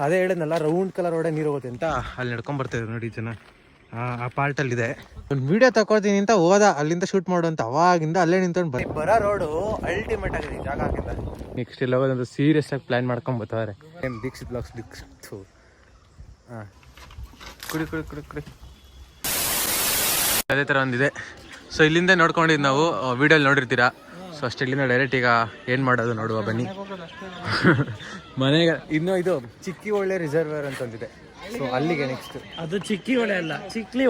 ಅದೇ ಹೇಳಿದ್ನಲ್ಲ, round colour ಒಡೆ ನೀರು ಹೋಗುತ್ತೆ ಅಂತ ಅಲ್ಲಿ ನಡ್ಕೊಂಡ್ ಬರ್ತಾಯಿದ್ರು ನೋಡಿ ಜನ. ಆ ಪಾರ್ಟಲ್ಲಿದೆ. ಒಂದು ವಿಡಿಯೋ ತಗೊಳ್ತೀನಿ ಅಂತ ಹೋದ, ಅಲ್ಲಿಂದ ಶೂಟ್ ಮಾಡು ಅಂತ. ಅವಾಗಿಂದ ಅಲ್ಲೇ ನಿಂತ್ಕೊಂಡು ಬರೋ ರೋಡು ಅಲ್ಟಿಮೇಟ್ ಆಗಿದೆ ಈ ಜಾಗ ಹಾಕಿಂದ. ನೆಕ್ಸ್ಟ್ ಎಲ್ಲ ಹೋಗೋದಂತ ಸೀರಿಯಸ್ ಆಗಿ ಪ್ಲಾನ್ ಮಾಡ್ಕೊಂಡು ಬರ್ತಾರೆ. ದೀಕ್ಷಿತ್ ಬ್ಲಾಗ್ಸ್ ಹಾಂ, ಕುಡಿ ಅದೇ ಥರ ಒಂದಿದೆ. ಸೊ ಇಲ್ಲಿಂದ ನೋಡ್ಕೊಂಡಿದ್ದು ನಾವು ವಿಡಿಯೋಲಿ ನೋಡಿರ್ತೀರಾ. ಸೊ ಅಷ್ಟು ಇಲ್ಲಿಂದ ಡೈರೆಕ್ಟ್ ಈಗ ಏನು ಮಾಡೋದು ನೋಡುವ ಬನ್ನಿ. ಮನೆಗೆ ಇನ್ನೂ ಇದು ಚಿಕ್ಕಿ ಒಳ್ಳೆ ರಿಸರ್ವೇರ್ ಅಂತ ಒಂದಿದೆ. ಸೊ ಅಲ್ಲಿಗೆ ನೆಕ್ಸ್ಟ್. ಅದು ಚಿಕ್ಕಿ ಹೊಳೆ ಅಲ್ಲ, ಚಿಕ್ಲಿ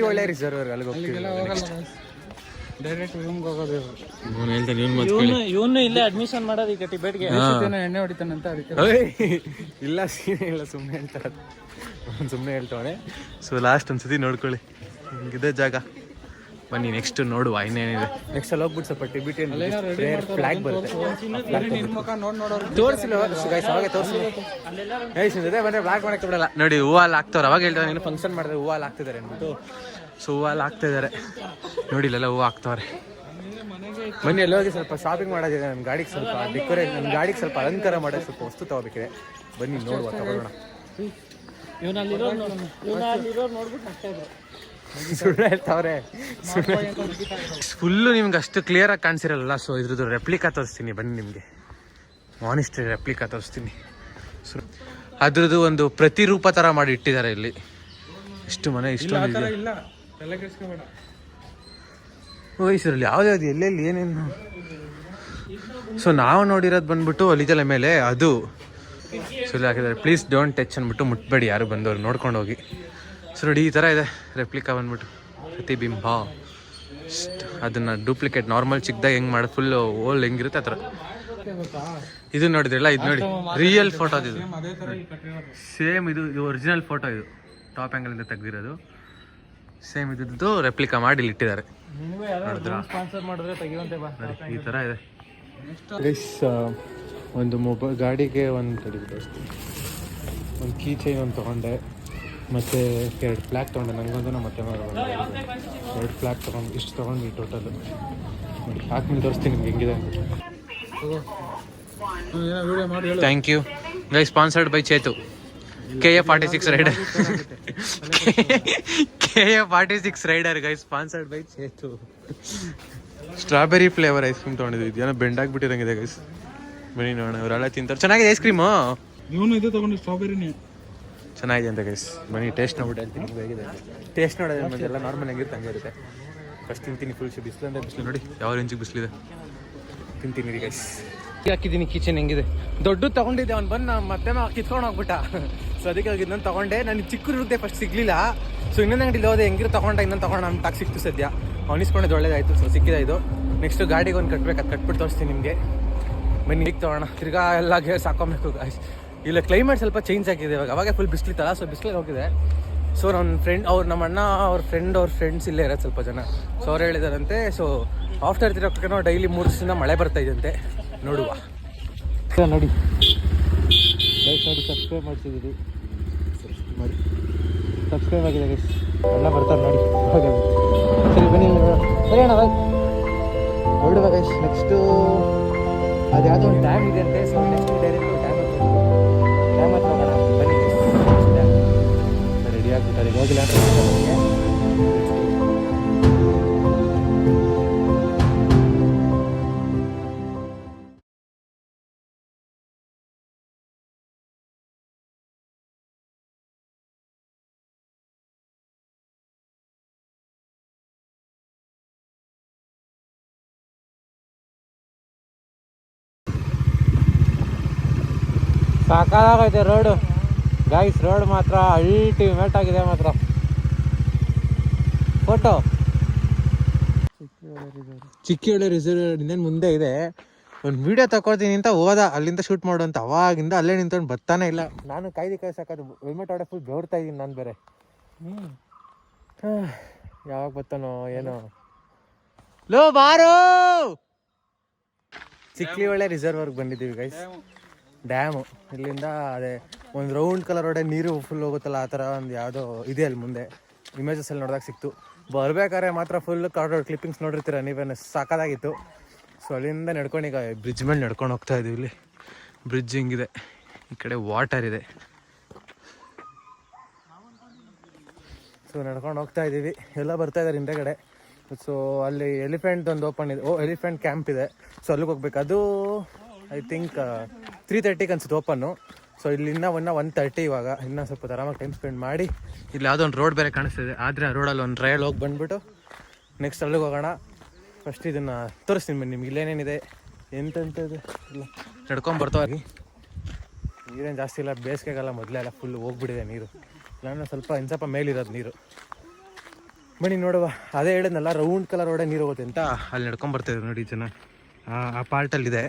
ಹೊಳೆ ರಿಸರ್ವೇರ್. ಅಲ್ಲಿಗೆ ಹೋಗ್ತೀವಿ ಡೈರೆಕ್ಟ್ ರೂಮ್ಗೆ ಹೋಗೋದು. ಇವನು ಇಲ್ಲೇ ಅಡ್ಮಿಷನ್ ಮಾಡೋದು ಈಗ ಟಿಬೆಟ್ಗೆ. ಎಣ್ಣೆ ಹೊಡಿತಾನಂತ ಅದಕ್ಕೆ ಇಲ್ಲ, ಸೀನೆ ಇಲ್ಲ, ಸುಮ್ಮನೆ ಹೇಳ್ತಾನೆ. ಸೊ ಲಾಸ್ಟ್ ಒಂದ್ಸತಿ ನೋಡ್ಕೊಳ್ಳಿ, ಹಿಂಗಿದೆ ಜಾಗ. ಬನ್ನಿ ನೆಕ್ಸ್ಟ್ ನೋಡುವ ಇನ್ನೇನಿದೆ. ನೆಕ್ಸ್ಟ್ ಅಲ್ಲಿ ಹೋಗ್ಬಿಟ್ಟು ಸ್ವಲ್ಪ ಟಿಬಿಟಿಯನ್ ಫ್ಲಾಗ್ ಬರುತ್ತೆ. ತೋರಿಸಿಲ್ಲ ಅವಾಗೆ ತೋರಿಸಿಲ್ಲ ಬಂದ್ರೆ ಬ್ಲಾಕ್ ಮಾಡಕ್ಕೆ ಬಿಡಲ್ಲ ನೋಡಿ. ಹೂವು ಅಲ್ಲಿ ಹಾಕ್ತವ್ರು. ಅವಾಗ ಹೇಳ್ತಾರೆ ನೀನು ಫಂಕ್ಷನ್ ಮಾಡಿದ್ರೆ ಹೂವು ಅಲ್ಲಿ ಹಾಕ್ತಿದ್ದಾರೆ ಅಂದ್ಬಿಟ್ಟು. ಸೊ ಹೂವು ಅಲ್ಲಿ ಹಾಕ್ತಾ ಇದ್ದಾರೆ ನೋಡಿ, ಇಲ್ಲೆಲ್ಲ ಹೂವು ಹಾಕ್ತವ್ರೆ. ಬನ್ನಿ ಅಲ್ಲಿ ಹೋಗಿ ಸ್ವಲ್ಪ ಶಾಪಿಂಗ್ ಮಾಡೋದಿದೆ. ನನ್ನ ಗಾಡಿಗೆ ಸ್ವಲ್ಪ ಡೆಕೋರೇಟ್, ನನ್ನ ಗಾಡಿಗೆ ಸ್ವಲ್ಪ ಅಲಂಕಾರ ಮಾಡೋದು, ಸ್ವಲ್ಪ ವಸ್ತು ತಗೋಬೇಕಿದೆ. ಬನ್ನಿ ನೋಡುವ, ತಗೊಳ್ಳೋಣ. ಸುಳ್ಳು ಹೇಳ್ತಾವ್ರೆ, ಫುಲ್ಲು ನಿಮ್ಗೆ ಅಷ್ಟು ಕ್ಲಿಯರ್ ಆಗಿ ಕಾಣಿಸಿರಲ್ಲ. ಸೊ ಇದ್ರದ್ದು ರೆಪ್ಲಿಕಾ ತೋರಿಸ್ತೀನಿ ಬನ್ನಿ, ನಿಮಗೆ ಮಾನಿಸ್ಟ್ರಿ ರೆಪ್ಲಿಕಾ ತೋರಿಸ್ತೀನಿ. ಸೊ ಅದ್ರದ್ದು ಒಂದು ಪ್ರತಿರೂಪ ಥರ ಮಾಡಿ ಇಟ್ಟಿದ್ದಾರೆ ಇಲ್ಲಿ. ಇಷ್ಟು ಮನೆ ಇಷ್ಟೊಂದು ವಯಸ್ಸರಲ್ಲಿ ಯಾವ್ದು ಎಲ್ಲೆಲ್ಲಿ ಏನೇನು. ಸೊ ನಾವು ನೋಡಿರೋದು ಬಂದ್ಬಿಟ್ಟು ಅಲಿಜಲ ಮೇಲೆ ಅದು ಸುಳ್ಳು ಹಾಕಿದ್ದಾರೆ. ಪ್ಲೀಸ್ ಡೋಂಟ್ ಟಚ್ ಅಂದ್ಬಿಟ್ಟು ಮುಟ್ಬೇಡಿ ಯಾರು ಬಂದವರು, ನೋಡ್ಕೊಂಡು ಹೋಗಿ. ಸೊ ನೋಡಿ ಈ ಥರ ಇದೆ ರೆಪ್ಲಿಕಾ ಬಂದ್ಬಿಟ್ಟು, ಪ್ರತಿಬಿಂಬ. ಅದನ್ನು ಡೂಪ್ಲಿಕೇಟ್ ನಾರ್ಮಲ್ ಚಿಕ್ಕದಾಗ ಹೆಂಗೆ ಮಾಡೋದು, ಫುಲ್ಲು ಓಲ್ ಹೆಂಗಿರುತ್ತೆ ಆ ಥರ. ಇದು ನೋಡಿದ್ರಲ್ಲ, ಇದು ನೋಡಿ ರಿಯಲ್ ಫೋಟೋ. ಇದು ಸೇಮ್, ಇದು ಒರಿಜಿನಲ್ ಫೋಟೋ. ಇದು ಟಾಪ್ ಆ್ಯಂಗಲಿಂದ ತೆಗೆದಿರೋದು. ಸೇಮ್ ಇದ್ದು ರೆಪ್ಲಿಕಾ ಮಾಡಿ ಇಲ್ಲಿ ಇಟ್ಟಿದ್ದಾರೆ. ಈ ಥರ ಇದೆ. ಒಂದು ಮೊಬೈಲ್ ಗಾಡಿಗೆ ಒಂದು ಕೀ ಚೈನ್ ಒಂದು ತೊಗೊಂಡೆ, ಮತ್ತು 2 ಫ್ಲ್ಯಾಗ್ ತೊಗೊಂಡೆ. ನನಗೊಂದು ಮತ್ತೆ 2 ಫ್ಲ್ಯಾಗ್ ತೊಗೊಂಡು ಇಷ್ಟು ತೊಗೊಂಡು ಟೋಟಲು ನೋಡಿ. ಹಾಕ್ಮೇಲೆ ತೋರಿಸ್ತೀನಿ ನಿಮ್ಗೆ ಹೆಂಗಿದೆ ಅಂದ್ಬಿಟ್ಟು. Thank you guys. Sponsored by Chetu, KA46 rider. KA46 rider guys, sponsored by Chetu. Strawberry flavour ice cream ತೊಗೊಂಡಿದ್ದು. ಇದೇನೋ ಬೆಂಡಾಗ್ಬಿಟ್ಟಿರಂಗಿದೆ ಗೈಸ್. ಬನ್ನಿ ನೋಡೋಣ, ಅವರೆಲ್ಲ ತಿಂತಾರೆ. ಚೆನ್ನಾಗಿದೆ ಐಸ್ ಕ್ರೀಮು. ಇವನು ಇದು ತೊಗೊಂಡು ಸ್ಟ್ರಾಬೆರಿನೇ ಚೆನ್ನಾಗಿದೆ ಅಂತ ಗೈಸ್. ಬನ್ನಿ ಟೇಸ್ಟ್ ನೋಡ್ಬಿಟ್ಟು ಹೇಳ್ತೀನಿ ಹೇಗಿದೆ. ಟೇಸ್ಟ್ ನೋಡೋದು ಎಲ್ಲ ನಾರ್ಮಲ್ ಹೆಂಗಿರುತ್ತೆ ಹಂಗೆ ಇರುತ್ತೆ. ಫಸ್ಟ್ ತಿಂತೀನಿ. ಫುಲ್ ಬಿಸಿಲು ಅಂದರೆ ಬಿಸಿಲು ನೋಡಿ, ಯಾವ ರೇಂಜಿಗೆ ಬಿಸಿಲಿದೆ. ತಿಂತೀನಿ ಗೈಸ್. ಹಾಕಿದ್ದೀನಿ ಕಿಚನ್ ಹೆಂಗಿದೆ. ದೊಡ್ಡದು ತೊಗೊಂಡಿದ್ದೆ, ಅವ್ನು ಬಂದು ನಾನು ಮತ್ತೆ ಕಿತ್ಕೊಂಡು ಹೋಗ್ಬಿಟ್ಟ. ಸೊ ಅದಕ್ಕೆ ಇನ್ನೊಂದು ತೊಗೊಂಡೆ. ನನಗೆ ಚಿಕ್ಕದಿರುತ್ತೆ, ಫಸ್ಟ್ ಸಿಗಲಿಲ್ಲ. ಸೊ ಇನ್ನೊಂದು ಅಂಗಡಿಲಿ ಹೋದೆ, ಹೆಂಗಿರೋ ತೊಗೊಂಡೆ. ಇನ್ನೊಂದು ತೊಗೊಂಡು ನಮ್ಮ ತಾಕ್ ಸಿಕ್ತು ಸದ್ಯ. ಅವನಿಸ್ಕೊಂಡದ್ದು ಒಳ್ಳೇದಾಯಿತು. ಸೊ ಸಿಕ್ಕಿದೆ ಇದು. ನೆಕ್ಸ್ಟ್ ಗಾಡಿಗೆ ಒಂದು ಕಟ್ಬೇಕು, ಅದು ಕಟ್ಬಿಟ್ಟು ತೋರಿಸ್ತೀನಿ ನಿಮಗೆ. ಬನ್ನಿ ಈಗ ತೊಗೊಳ್ಳೋಣ. ತಿರ್ಗಾ ಎಲ್ಲ ಗೇರ್ಸ್ ಹಾಕೊಬೇಕು ಗಾಯ್ಸ್. ಇಲ್ಲ ಕ್ಲೈಮೇಟ್ ಸ್ವಲ್ಪ ಚೇಂಜ್ ಆಗಿದೆ ಇವಾಗ. ಅವಾಗೆ ಫುಲ್ ಬಿಸಿಲಿತ್ತಲ್ಲ, ಸೊ ಬಿಸಿಲಲ್ಲಿ ಹೋಗಿದೆ. ಸೊ ನನ್ನ ಫ್ರೆಂಡ್ ನಮ್ಮ ಅಣ್ಣ ಅವ್ರ ಫ್ರೆಂಡ್ಸ್ ಇಲ್ಲೇ ಇರೋದು ಸ್ವಲ್ಪ ಜನ. ಸೊ ಅವ್ರು ಹೇಳಿದಾರಂತೆ, ಸೊ ಆಫ್ಟರ್ 3 o'clock ಡೈಲಿ 3 ದಿವಸದಿಂದ ಮಳೆ ಬರ್ತಾ ಇದೆಯಂತೆ. ನೋಡುವ ನೋಡಿ. ಲೈಕ್ ಮಾಡಿ, ಸಬ್ಸ್ಕ್ರೈಬ್ ಮಾಡ್ತಿದ್ದೀರಿ ಮಾಡಿ. ಸಬ್ಸ್ಕ್ರೈಬ್ ಆಗಿದೆ ಗೈಸ್. ಅಣ್ಣ ಬರ್ತಾರೆ ನೋಡಿ. ಸರಿ ಬನ್ನಿ, ಸರಿ ಅಣ್ಣ ಹೊರಡುವ ಗೈಸ್. ನೆಕ್ಸ್ಟು ಅದು ಯಾವುದೋ ಒಂದು ಡ್ಯಾಮ್ ಇದೆ ಅಂತೆ. ಸೊ ನೆಕ್ಸ್ಟ್ ಡೈರೆಕ್ಟ್ ಡ್ಯಾಮ್ ಹತ್ರ ಹೋಗೋಣ ಬನ್ನಿ. ರೆಡಿ ಆಗಿಬಿಟ್ಟಾರೆ, ಹೋಗಿಲ್ಲ ಅಂತ ನನಗೆ. ಸಾಕಾಗೈತೆ ರೋಡು ಗಾಯ್ಸ್. ರೋಡ್ ಮಾತ್ರ ಅಲ್ಟಿಮೇಟ್ ಆಗಿದೆ ಮಾತ್ರ. ಫೋಟೋ ಚಿಕ್ಕಿಹೊಳೆ ರಿಸರ್ವ್ ಇನ್ನೇನು ಮುಂದೆ ಇದೆ. ಒಂದು ವೀಡಿಯೋ ತಗೊಳ್ತೀನಿ ಅಂತ ಹೋದ, ಅಲ್ಲಿಂದ ಶೂಟ್ ಮಾಡು ಅಂತ. ಅವಾಗಿಂದ ಅಲ್ಲೇ ನಿಂತ್ಕೊಂಡು ಬರ್ತಾನೆ ಇಲ್ಲ. ನಾನು ಕಾಯ್ದು ಸಾಕೋದು. ಹೆಲ್ಮೆಟ್ ಹೊಡೆ ಫುಲ್ ಬೆವರ್ತಾ ಇದ್ದೀನಿ ನಾನು ಬೇರೆ. ಯಾವಾಗ ಬರ್ತಾನೋ ಏನೋ. ಲೋ ಬಾರೋ, ಚಿಕ್ಕಿಹೊಳೆ ರಿಸರ್ವರ್ಗೆ ಬಂದಿದ್ದೀವಿ ಗೈಸ್. ಡ್ಯಾಮು ಇಲ್ಲಿಂದ ಅದೇ ಒಂದು ರೌಂಡ್ ಕಲರ್ ಒಡೆ ನೀರು ಫುಲ್ ಹೋಗುತ್ತಲ್ಲ, ಆ ಥರ ಒಂದು ಯಾವುದೋ ಇದೆ ಅಲ್ಲಿ ಮುಂದೆ. ಇಮೇಜಸಲ್ಲಿ ನೋಡಿದಾಗ ಸಿಕ್ತು. ಬರ್ಬೇಕಾದ್ರೆ ಮಾತ್ರ ಫುಲ್ ಕಾರ್ಡ್ ಕ್ಲಿಪ್ಪಿಂಗ್ಸ್ ನೋಡಿರ್ತೀರ ನೀವೇನು, ಸಾಕಾಗಿತ್ತು. ಸೊ ಅಲ್ಲಿಂದ ನಡ್ಕೊಂಡು ಈಗ ಬ್ರಿಡ್ಜ್ ಮೇಲೆ ನಡ್ಕೊಂಡು ಹೋಗ್ತಾ ಇದ್ದೀವಿ. ಇಲ್ಲಿ ಬ್ರಿಡ್ಜ್ ಹಿಂಗಿದೆ, ಈ ಕಡೆ ವಾಟರ್ ಇದೆ. ಸೊ ನಡ್ಕೊಂಡು ಹೋಗ್ತಾ ಇದ್ದೀವಿ, ಎಲ್ಲ ಬರ್ತಾ ಇದ್ದಾರೆ ಹಿಂದೆಗಡೆ. ಸೊ ಅಲ್ಲಿ ಎಲಿಫೆಂಟ್ ಒಂದು ಓಪನ್ ಇದೆ, ಎಲಿಫೆಂಟ್ ಕ್ಯಾಂಪ್ ಇದೆ. ಸೊ ಅಲ್ಲಿಗೆ ಹೋಗ್ಬೇಕು. ಅದು ಐ ಥಿಂಕ್ 3:30 ಅನ್ಸುತ್ತೆ ಓಪನ್ನು. ಸೊ ಇಲ್ಲಿ ಇನ್ನೂ 1:30 ಇವಾಗ. ಇನ್ನೂ ಸ್ವಲ್ಪ ಆರಾಮಾಗಿ ಟೈಮ್ ಸ್ಪೆಂಡ್ ಮಾಡಿ, ಇಲ್ಲಿ ಯಾವುದೋ ಒಂದು ರೋಡ್ ಬೇರೆ ಕಾಣಿಸ್ತಿದೆ. ಆದರೆ ಆ ರೋಡಲ್ಲಿ ಒಂದು ಟ್ರಯಲ್ ಹೋಗಿ ಬಂದುಬಿಟ್ಟು ನೆಕ್ಸ್ಟ್ ಅಲ್ಲಿಗೆ ಹೋಗೋಣ. ಫಸ್ಟ್ ಇದನ್ನು ತೋರಿಸ್ತೀನಿ ಬನ್ನಿ ನಿಮ್ಗೆ ಇಲ್ಲೇನೇನಿದೆ ಎಂತೆಂಥದ್ದು ಇಲ್ಲ. ನಡ್ಕೊಂಬರ್ತಾವಾಗಿ ನೀರೇನು ಜಾಸ್ತಿ ಇಲ್ಲ, ಬೇಸಿಗೆಗಾಲ ಮೊದಲೆಲ್ಲ ಫುಲ್ ಹೋಗ್ಬಿಟ್ಟಿದೆ ನೀರು. ಇಲ್ಲ ಸ್ವಲ್ಪ ಮೇಲಿರೋದು ನೀರು. ಬನ್ನಿ ನೋಡುವ. ಅದೇ ಹೇಳಿದ್ನಲ್ಲ, ರೌಂಡ್ ಕಲರ್ ರೋಡೇ ನೀರು ಹೋಗುತ್ತೆ ಅಂತ. ಅಲ್ಲಿ ನಡ್ಕೊಂಬರ್ತಾಯಿದ್ರು ನೋಡಿ ಜನ, ಆ ಪಾರ್ಟಲ್ಲಿದೆ.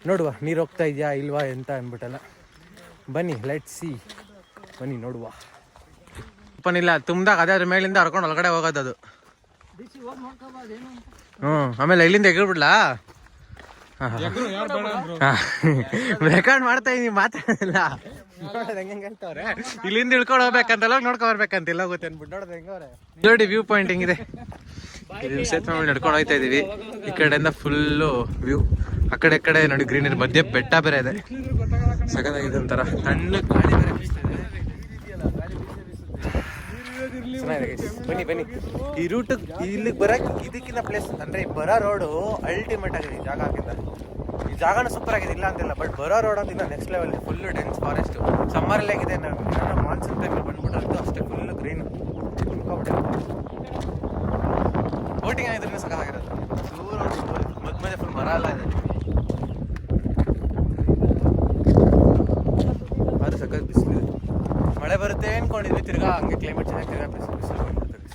ನೋಡುವ ನೀರು ಹೋಗ್ತಾ ಇದೆಯಾ ಇಲ್ವಾ ಎಂತ ಅಂದ್ಬಿಟ್ಟಲ್ಲ. ಬನ್ನಿ ಲೆಟ್ ಸಿ, ಬನ್ನಿ ನೋಡುವ. ಓಪನ್ ಇಲ್ಲ, ತುಂಬ್ದಾಗ ಅದೇ ಅದ್ರ ಮೇಲಿಂದ ಹರ್ಕೊಂಡು ಒಳಗಡೆ ಹೋಗೋದು ಅದು. ಆಮೇಲೆ ಇಲ್ಲಿಂದ ಎಗ್ಬಿಡ್ಲಾ? ರೆಕಾರ್ಡ್ ಮಾಡ್ತಾ ಇದೀನಿ, ಮಾತಾಡಲ್ಲ. ನೋಡೋದು ಹೆಂಗೆ ಹೇಳ್ತವ್ರೆ, ಇಲ್ಲಿಂದ ಇಳ್ಕೊಂಡು ಹೋಗ್ಬೇಕಂತಲ್ಲ, ನೋಡ್ಕೊ ಬರ್ಬೇಕಂತಿಲ್ಲ ಗೊತ್ತೆ ಅನ್ಬಿಟ್ಟು. ನೋಡೋದು ಹೆಂಗವ್ರೆ ನೋಡಿ, ವ್ಯೂ ಪಾಯಿಂಟ್ ಹೆಂಗಿದೆ. ಸೇತುವೆ ಮೇಲೆ ನಡ್ಕೊಂಡು ಹೋಗ್ತಾ ಇದೀವಿ. ಈ ಕಡೆಯಿಂದ ಫುಲ್ಲು ವ್ಯೂ, ಆ ಕಡೆ ಕಡೆ ನೋಡಿ ಗ್ರೀನರಿ, ಮಧ್ಯೆ ಬೆಟ್ಟ ಬೇರೆ ಇದೆ. ಸಗದಾಗಿದೆ ಒಂಥರ, ತಣ್ಣ ಗಾಳಿ ಬೇರೆ ಬೀಸ್ತಾ ಇದೆ. ಚೆನ್ನಾಗಿದೆ. ಬನ್ನಿ ಈ ರೂಟ್ ಇಲ್ಲಿಗೆ ಬರಕ್ಕೆ ಇದಕ್ಕಿಂತ ಪ್ಲೇಸ್ ಅಂದ್ರೆ ಬರೋ ರೋಡು ಅಲ್ಟಿಮೇಟ್ ಆಗಿದೆ. ಈ ಜಾಗ ಹಾಕಿಂದ ಈ ಜಾಗನೂ ಸೂಪರ್ ಆಗಿದೆ, ಇಲ್ಲ ಅಂತಿಲ್ಲ. ಬಟ್ ಬರೋ ರೋಡ್ ಅಂತ ಇನ್ನ next level. Full dense forest. ಸಮ್ಮರಲ್ಲಿ ಆಗಿದೆ, ಮಾನ್ಸೂನ್ ಟೈಮಲ್ಲಿ ಬಂದ್ಬಿಟ್ಟು ಅಷ್ಟೇ ಫುಲ್ ಗ್ರೀನ್. ಬೋಟಿಂಗ್ ಆಗಿದ್ರೆ ಸಕಾಗಿರೋದು. ಮಧ್ಯ ಫುಲ್ ಮರ ಎಲ್ಲ ಇದೆ. ಅದು ಸಖತ್ ಬಿಸಿಲಿದೆ. ಮಳೆ ಬರುತ್ತೆ ಅಂದ್ಕೊಂಡಿದ್ವಿ, ತಿರ್ಗಾ ಹಂಗೆ ಕ್ಲೈಮೇಟ್ ಚೆನ್ನಾಗಿ, ತಿರ್ಗಾ ಬಿಸಿಲು ಬಂದ್ಬಿಡುತ್ತೆ.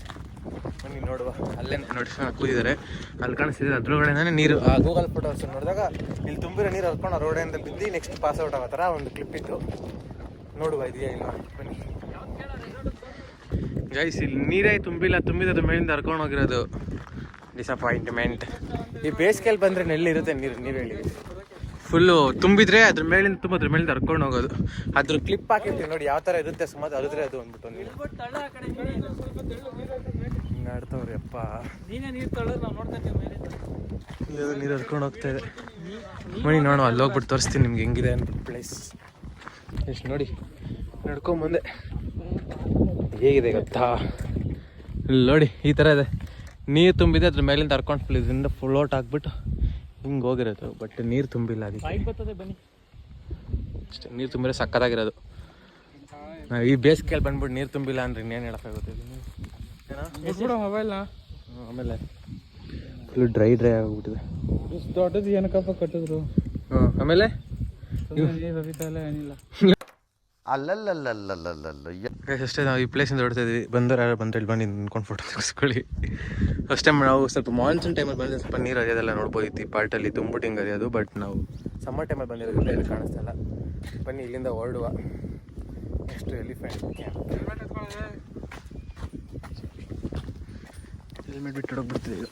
ಬನ್ನಿ ನೋಡುವ. ಅಲ್ಲೇ ನೋಡಿ ಕೂದಿದ್ದಾರೆ, ಅಲ್ಲಿ ಕಾಣಿಸ್ತಿದೆ. ಅದ್ರೊಳಗಡೆ ನೀರು. ಆ ಗೂಗಲ್ ಫೋಟೋಸ್ ನೋಡಿದಾಗ ಇಲ್ಲಿ ತುಂಬಿರೋ ನೀರು ಹರ್ಕೊಂಡು ಆ ರೋಡಿಂದ ಬಿದ್ದು ನೆಕ್ಸ್ಟ್ ಪಾಸ್ ಔಟ್ ಆಗೋ ಥರ ಒಂದು ಕ್ಲಿಪ್ ಇತ್ತು. ನೋಡುವ ಇದೆಯಾ ಇಲ್ಲ ಬನ್ನಿ ಗೈಸ್. ಇಲ್ಲಿ ನೀರೇ ತುಂಬಿದ ಮೇಲಿಂದ ಹರ್ಕೊಂಡು ಹೋಗಿರೋದು. ಡಿಸಪಾಯಿಂಟ್ಮೆಂಟ್. ಈ ಬೇಸಿಗೆಯಲ್ಲಿ ಬಂದರೆ ನೆಲ್ಲಿರುತ್ತೆ ನೀರು ಹೇಳಿ. ಫುಲ್ಲು ತುಂಬಿದ್ರೆ ಅದ್ರ ಮೇಲಿಂದ ಹರ್ಕೊಂಡು ಹೋಗೋದು. ಅದ್ರ ಕ್ಲಿಪ್ ಹಾಕಿರ್ತೀವಿ ನೋಡಿ, ಯಾವ ಥರ ಇರುತ್ತೆ ಸುಮಾರು ಅರಿದ್ರೆ ಅದು ಅಂದ್ಬಿಟ್ಟು ನೀರು ಆಡ್ತವ್ರಿ. ಅಪ್ಪ ನೀರು ಹರ್ಕೊಂಡು ಹೋಗ್ತಾ ಇದೆ. ಬನ್ನಿ ನೋಡುವ, ಅಲ್ಲಿ ಹೋಗ್ಬಿಟ್ಟು ತೋರಿಸ್ತೀನಿ ನಿಮ್ಗೆ ಹೆಂಗಿದೆ ಅಂತ ಪ್ಲೇಸ್. ಎಷ್ಟು ನೋಡಿ ನಡ್ಕೊಂಬಂದೆ, ಹೇಗಿದೆ ಗೊತ್ತಾ? ಇಲ್ಲಿ ನೋಡಿ ಈ ಥರ ಇದೆ, ನೀರು ತುಂಬಿದೆ. ಅದ್ರ ಮೇಲಿಂದ ಹರ್ಕೊಂಡು ಫುಲ್ ಇದರಿಂದ ಫ್ಲೋಟ್ ಹಾಕ್ಬಿಟ್ಟು ಹಿಂಗೆ ಹೋಗಿರೋದು. ಬಟ್ ನೀರು ತುಂಬಿಲ್ಲ ಅದಕ್ಕೆ. ಬನ್ನಿ ಅಷ್ಟೇ, ನೀರು ತುಂಬಿದ್ರೆ ಸಕ್ಕತ್ತಾಗಿರೋದು. ನಾವು ಈ ಬೇಸಿಗೆಯಲ್ಲಿ ಬಂದ್ಬಿಟ್ಟು ನೀರು ತುಂಬಿಲ್ಲ ಅಂದ್ರೆ ಇನ್ನೇನು ಹೇಳೋಕ್ಕಾಗುತ್ತೆ? ಮೊಬೈಲ್ನ ಆಮೇಲೆ ಫುಲ್ ಡ್ರೈ ಆಗ್ಬಿಟ್ಟಿದೆ. ದೊಡ್ಡದು ಏನಕ್ಕಪ್ಪ ಕಟ್ಟಿದ್ರು. ಆಮೇಲೆ ಏನಿಲ್ಲ. ಅಷ್ಟೇ, ನಾವು ಈ ಪ್ಲೇಸಿಂದ ಹೊಡ್ತಾ ಇದ್ವಿ. ಬಂದವ್ರು ಯಾರು ಬಂದ್ರೆ ಇಲ್ಲಿ ಬನ್ನಿ ನಿಂತ್ಕೊಂಡು ಫೋಟೋ ತೆಗೆಸ್ಕೊಳ್ಳಿ. ಫಸ್ಟ್ ಟೈಮ್ ನಾವು ಸ್ವಲ್ಪ ಮಾನ್ಸೂನ್ ಟೈಮಲ್ಲಿ ಬಂದರೆ ಸ್ವಲ್ಪ ನೀರು ಹರಿಯೋದೆಲ್ಲ ನೋಡ್ಬೋದಿತ್ತು. ಈ ಪಾರ್ಟಲ್ಲಿ ತುಂಬಿಟ್ಟು ಹಿಂಗೆ ಹರಿಯೋದು. ಬಟ್ ನಾವು ಸಮ್ಮರ್ ಟೈಮಲ್ಲಿ ಬಂದಿರೋದ್ರಿಂದ ಇಲ್ಲಿ ಕಾಣಿಸ್ತಲ್ಲ. ಬನ್ನಿ ಇಲ್ಲಿಂದ ಹೊರಡುವ. ನೆಕ್ಸ್ಟ್ ಎಲಿಫೆಂಟ್ ಹೆಲ್ಮೆಟ್ ಬಿಟ್ಟು ಹೋಗ್ಬಿಡ್ತಿದೆ ಇದು.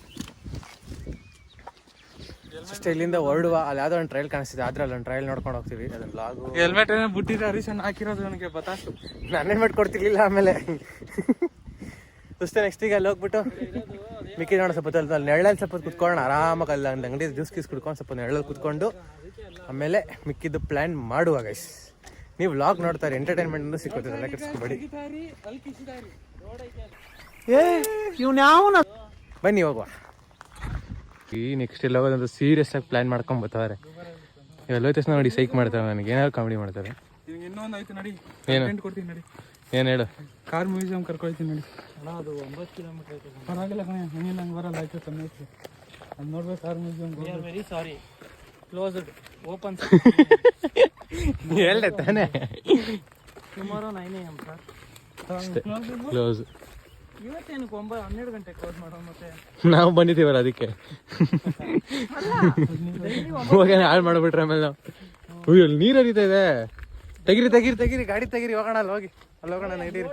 ಅಷ್ಟೇ, ಇಲ್ಲಿಂದ ಹೊರಡುವ. ಅಲ್ಲಿ ಯಾವುದೋ ಒಂದು ಟ್ರಯಲ್ ಕಾಣಿಸ್ತಿದೆ, ಆದ್ರೆ ಅಲ್ಲಿ ಒಂದು ಟ್ರಯಲ್ ನೋಡ್ಕೊಂಡು ಹೋಗ್ತೀವಿ. ಅದನ್ನ ಬ್ಲಾಗು ಹೆಲ್ಮೆಟ್ ಏನೋ ಬಿಟ್ಟಿದ್ರೆ ಹರೀಶನ್ ಹಾಕಿರೋದು ನನಗೆ ಪತಾಸು. ನಾನು ಹೆಲ್ಮೆಟ್ ಕೊಡ್ತಿರ್ಲಿಲ್ಲ ಆಮೇಲೆ. ಅಷ್ಟೇ, ನೆಕ್ಸ್ಟ್ ಈಗ ಅಲ್ಲಿ ಹೋಗ್ಬಿಟ್ಟು ಮಿಕ್ಕಿ ನೋಡೋ ಸ್ವಲ್ಪ ಅಲ್ಲಿ ನೆರಳಲ್ಲಿ ಸ್ವಲ್ಪ ಕುತ್ಕೊಳ್ಳೋಣ ಆರಾಮಾಗಿ. ಅಲ್ಲಿ ಒಂದು ಅಂಗಡಿ ಜ್ಯೂಸ್ ಕುಡ್ಕೊಂಡು ಸ್ವಲ್ಪ ನೆರಳಲ್ಲಿ ಕುತ್ಕೊಂಡು ಆಮೇಲೆ ಮಿಕ್ಕಿದ್ದು ಪ್ಲ್ಯಾನ್ ಮಾಡುವ ಗೈಸ್. ನೀವು ವ್ಲಾಗ್ ನೋಡ್ತಾರೆ, ಎಂಟರ್ಟೈನ್ಮೆಂಟ್ ಸಿಕ್ಕುತ್ತೆ, ಎಲ್ಲ ಕೆಡಿಸ್ಕೊಬೇಡಿ. ಬನ್ನಿ ಹೋಗುವ. ಈ ನೆಕ್ಸ್ಟ್ ಎಲ್ಲ ಹೋಗೋದಂತ ಸೀರಿಯಸ್ ಆಗಿ ಪ್ಲಾನ್ ಮಾಡ್ಕೊಂಡು ಬರ್ತಾರೆ. ಎಲ್ಲ ತಕ್ಷಣ ನೋಡಿ ಸೈಕ್ ಮಾಡ್ತಾರೆ, ನನಗೆ ಏನಾದ್ರು ಕಾಮಿಡಿ ಮಾಡ್ತಾರೆ. ಇನ್ನೊಂದು ಆಯ್ತು ನೋಡಿ, ಏನು ಹೇಳು. ಕಾರ್ ಮ್ಯೂಸಿಯಂ ಕರ್ಕೊಳ್ತೀನಿ ನೋಡಿ. ಅದು 9 ಕಿಲೋಮೀಟರ್ ಆಯ್ತು. ಪರವಾಗಿಲ್ಲ ಕಣೆ, ಹಂಗಿಲ್ಲ ಹಂಗೆ ಬರಲ್ಲ, ಆಯ್ತು ಕಮ್ಮಿ ಆಯ್ತು. ಅದು ನೋಡ್ಬೇಕು car museum. Very sorry, closed. Open ಹೇಳ್ದೆ ತಾನೇ. Tomorrow 9 AM sir. ಕ್ಲೋಸ್. ಇವತ್ತೇನು 12 ಗಂಟೆ ಕ್ಲೋಸ್ ಮಾಡೋ. ಮತ್ತೆ ನಾವು ಬಂದಿದ್ದೀವಲ್ಲ ಅದಕ್ಕೆ ಹೋಗಿ ಹಾಳು ಮಾಡಿಬಿಟ್ರೆ ಆಮೇಲೆ ನಾವು. ಅಯ್ಯೋ ಅಲ್ಲಿ ನೀರು ಹರಿತಾ ಇದೆ. ತೆಗಿರಿ ಗಾಡಿ ತೆಗಿರಿ, ಹೋಗೋಣ ಅಲ್ಲಿ ಹೋಗಿ. ಅಲ್ಲಿ ಹೋಗೋಣ ನಡೀರಿ.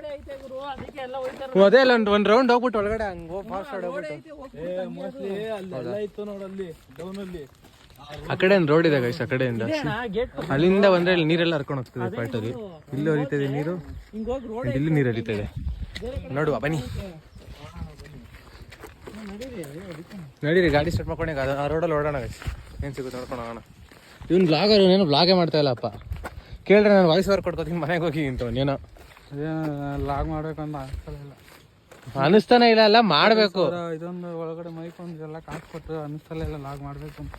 ಅದೇ ಅಲ್ಲ ಒಂದು ರೌಂಡ್ ಹೋಗ್ಬಿಟ್ಟು ಒಳಗಡೆ ಹಂಗೆ ಫಾಸ್ಟ್ ಹೋಗ್ಬಿಟ್ಟು. ಆ ಕಡೆ ಒಂದು ರೋಡ್ ಇದೆ ಗೈಸ್, ಆ ಕಡೆಯಿಂದ ಅಲ್ಲಿಂದ ಬಂದ್ರೆ ಇಲ್ಲಿ ನೀರೆಲ್ಲ ಹರ್ಕೊಂಡು ಹೋಗ್ತದೆ ಪಾರ್ಟಲ್ಲಿ. ಇಲ್ಲಿ ಹರಿತದೆ ನೀರು, ಇಲ್ಲಿ ನೀರು ಹರಿತದೆ. ನೋಡುವ ಬನ್ನಿ, ನಡೀರಿ. ಗಾಡಿ ಸ್ಟಾರ್ಟ್ ಮಾಡ್ಕೊಂಡು ಆ ರೋಡಲ್ಲಿ ಓಡೋಣ ಗೈಸ್. ಏನು ಸಿಗುತ್ತೆ ನೋಡ್ಕೊಂಡು ಹೋಗೋಣ. ಇವ್ನು ಬ್ಲಾಗರ್, ಏನು ಬ್ಲಾಗೇ ಮಾಡ್ತಾ ಇಲ್ಲಪ್ಪ. ಕೇಳ್ರೆ ನಾನು ವಾಯ್ಸ್ ಓವರ್ ಕೊಡ್ಕೋತೀನಿ ಮನೆಗೆ ಹೋಗಿ ಅಂತ ಏನೋ ಲಾಗ್ ಮಾಡ್ಬೇಕಂತ ಅನಿಸ್ತಲ್ಲ ಅನಿಸ್ತಾನೆ ಇಲ್ಲ ಅಲ್ಲ ಮಾಡಬೇಕು. ಇದೊಂದು ಒಳಗಡೆ ಮೈಕ್ ಒಂದೆಲ್ಲ ಕಾಸು ಕೊಟ್ಟು ಅನಿಸ್ತಲ್ಲ ಇಲ್ಲ ಲಾಗ್ ಮಾಡ್ಬೇಕು ಅಂತ.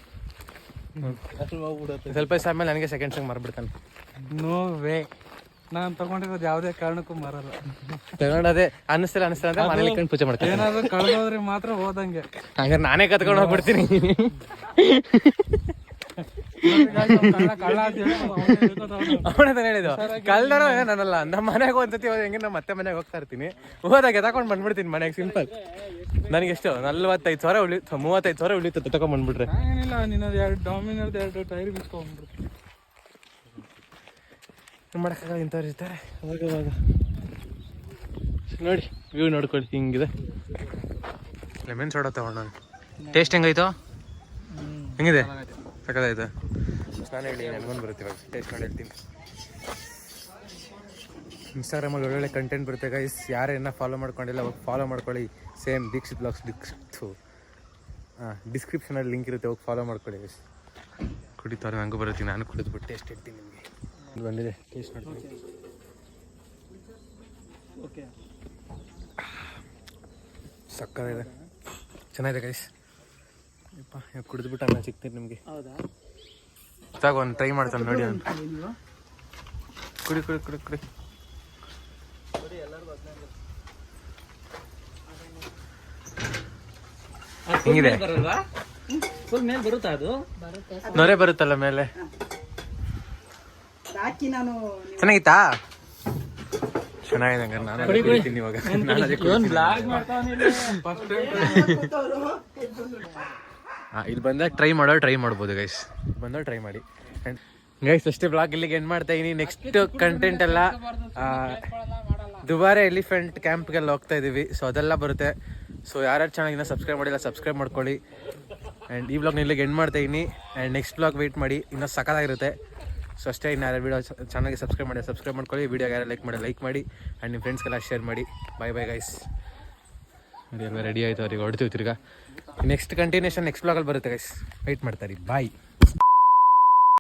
ಸ್ವಲ್ಪ ದಿವಸ ಆದ್ಮೇಲೆ ನನಗೆ ಸೆಕೆಂಡ್ ಸಾಂಗ್ ಮಾರ್ಬಿಡ್ತಾನೆ. ನೋ ವೇ, ನಾನು ತಗೊಂಡಿರೋದು ಯಾವುದೇ ಕಾರಣಕ್ಕೂ ಮಾರಲ್ಲ. ತಗೊಂಡದೆ ಅನಿಸ್ತಿಲ್ಲ ಅಂತ ಮನೇಲಿ ಇಟ್ಕೊಂಡು ಪೂಜೆ ಮಾಡ್ತೀನಿ. ಏನಾದ್ರು ಕಳೆದೋದ್ರೆ ಮಾತ್ರ ಹೋದಂಗೆ. ಹಂಗಾರೆ ನಾನೇ ಕತ್ಕೊಂಡು ಹೋಗ್ಬಿಡ್ತೀನಿ. ಅವನದನ್ನ ಹೇಳಿದ್ದು ಕಲ್ದಾರೋ ನಾನಲ್ಲ, ನಮ್ಮ ಮನೆಗೆ ಒಂದ್ಸತಿ ಹೋದ ಹೆಂಗೆ ನಮ್ಮ ಮತ್ತೆ ಮನೆಗೆ ಹೋಗ್ತಾ ಇರ್ತೀನಿ, ಹೋದಾಗ ತಗೊಂಡು ಬಂದ್ಬಿಡ್ತೀನಿ ಮನೆಗೆ. ಸಿಂಪಲ್. ನನಗೆ ಎಷ್ಟು 45,000 35,000 ಉಳಿತು ತಗೊಂಡ್ ಬಂದ್ಬಿಟ್ರೆ. ಏನಿಲ್ಲ, ನಿನ್ನದು 2 ಡಾಮಿನರ್ದು 2 ಟೈರ್ ಬಿಚ್ಕೊಂಡ್ಬಿಡ್ತೀನಿ. ಮಾಡೋಕ್ಕಾಗಲ್ಲ, ಇಂಥವ್ರು ಇರ್ತಾರೆ ಅವಾಗ. ನೋಡಿ ವ್ಯೂ ನೋಡ್ಕೊಳ್ಳಿ ಹಿಂಗಿದೆ. ಲೆಮನ್ ಸೋಡಾ ತಗೊಂಡು ಟೇಸ್ಟ್ ಹೆಂಗಾಯ್ತು? ಹೆಂಗಿದೆ? ಸಕ್ಕತ್ತಾಯ್ತು. ನಾನು ಹೇಳಿ ನನಗೊಂದು ಬರುತ್ತೆ ಇವಾಗ ಟೇಸ್ಟ್ ಮಾಡಿ ಹೇಳ್ತೀನಿ. ಇನ್ಸ್ಟಾಗ್ರಾಮಲ್ಲಿ ಒಳ್ಳೊಳ್ಳೆ ಕಂಟೆಂಟ್ ಬರುತ್ತೆ ಗೈಸ್. ಯಾರೇನ ಫಾಲೋ ಮಾಡ್ಕೊಂಡಿಲ್ಲ ಹೋಗಿ ಫಾಲೋ ಮಾಡ್ಕೊಳ್ಳಿ. ಸೇಮ್ ದೀಕ್ಷಿತ್ ಬ್ಲಾಗ್ಸ್ ಡಿಸ್ಕ್ರಿಪ್ಷನಲ್ಲಿ ಲಿಂಕ್ ಇರುತ್ತೆ, ಹೋಗಿ ಫಾಲೋ ಮಾಡ್ಕೊಳ್ಳಿ ಗೈಸ್. ಕುಡಿತಾರೆ ಹಂಗೂ ಬರುತ್ತೆ. ನಾನು ಕುಡಿದ್ಬಿಟ್ಟು ಟೇಸ್ಟ್ ಇಡ್ತೀನಿ ನಿಮಗೆ. ಬಂದಿದೆ, ಟೇಸ್ಟ್ ಮಾಡ್ತೀನಿ. ಸಕ್ಕತ್ತಾಗಿದೆ, ಚೆನ್ನಾಗಿದೆ ಗೈಸ್. ಯಪ್ಪ ಕುಡಿದ್ಬಿಟ್ಟು ಅನ್ನ ಸಿಗ್ತೀನಿ ನಿಮಗೆ. ಸಾಕು ಒಂದು ಟ್ರೈ ಮಾಡ್ತಾನೆ ನೋಡಿ. ಕುಡಿ ಕುಡಿ ಕುಡಿ ಕುಡಿ. ಹಿಂಗಿದೆ, ನೊರೆ ಬರುತ್ತಲ್ಲ ಮೇಲೆ. ಚೆನ್ನಾಗಿತ್ತಾ? ಚೆನ್ನಾಗಿದೆ. ನಾನು ಕುಡಿತೀನಿ ಇವಾಗ. ಇಲ್ಲಿ ಬಂದಾಗ ಟ್ರೈ ಮಾಡ್ಬೋದು ಗೈಸ್. ಬಂದಾಗ ಟ್ರೈ ಮಾಡಿ ಗೈಸ್. ಅಷ್ಟೇ ಬ್ಲಾಗ್ ಇಲ್ಲಿಗೆ ಎಂಡ್ ಮಾಡ್ತಾ ಇದೀನಿ. ನೆಕ್ಸ್ಟ್ ಕಂಟೆಂಟ್ ಎಲ್ಲ ದುಬಾರೆ ಎಲಿಫೆಂಟ್ ಕ್ಯಾಂಪ್ಗೆಲ್ಲ ಹೋಗ್ತಾ ಇದೀವಿ. ಸೊ ಅದೆಲ್ಲ ಬರುತ್ತೆ. ಸೊ ಯಾರ್ಯಾರು ಚೆನ್ನಾಗಿನ್ನ ಸಬ್ಸ್ಕ್ರೈಬ್ ಮಾಡಿಲ್ಲ ಸಬ್ಸ್ಕ್ರೈಬ್ ಮಾಡ್ಕೊಳ್ಳಿ. ಆ್ಯಂಡ್ ಈ ಬ್ಲಾಗ್ನ ಇಲ್ಲಿಗೆ ಎಂಡ್ ಮಾಡ್ತಾ ಇದೀನಿ. ಆ್ಯಂಡ್ ನೆಕ್ಸ್ಟ್ ಬ್ಲಾಗ್ ವೆಯ್ಟ್ ಮಾಡಿ, ಇನ್ನೂ ಸಕ್ಕತ್ತಾಗಿರುತ್ತೆ. ಸೊ ಅಷ್ಟೇ. ಇನ್ನು ಯಾರು ವೀಡಿಯೋ ಚೆನ್ನಾಗಿ ಸಬ್ಸ್ಕ್ರೈಬ್ ಮಾಡ್ಕೊಳ್ಳಿ. ವೀಡಿಯೋಗೆ ಯಾರು ಲೈಕ್ ಮಾಡಿ ಆ್ಯಂಡ್ ನಿಮ್ಮ ಫ್ರೆಂಡ್ಸ್ಗೆಲ್ಲ ಶೇರ್ ಮಾಡಿ. Bye guys. ಎಲ್ಲ ರೆಡಿ ಆಯಿತು, ಅವ್ರಿಗೆ ಹೊಡ್ತೀವಿ ತಿರ್ಗಾ. ನೆಕ್ಸ್ಟ್ ಕಂಟಿನ್ಯೂಷನ್ ನೆಕ್ಸ್ಟ್ ಬ್ಲಾಗಲ್ಲಿ ಬರುತ್ತೆ ಗೈಸ್. ವೆಯ್ಟ್ ಮಾಡ್ತಾರೆ. ಬಾಯ್.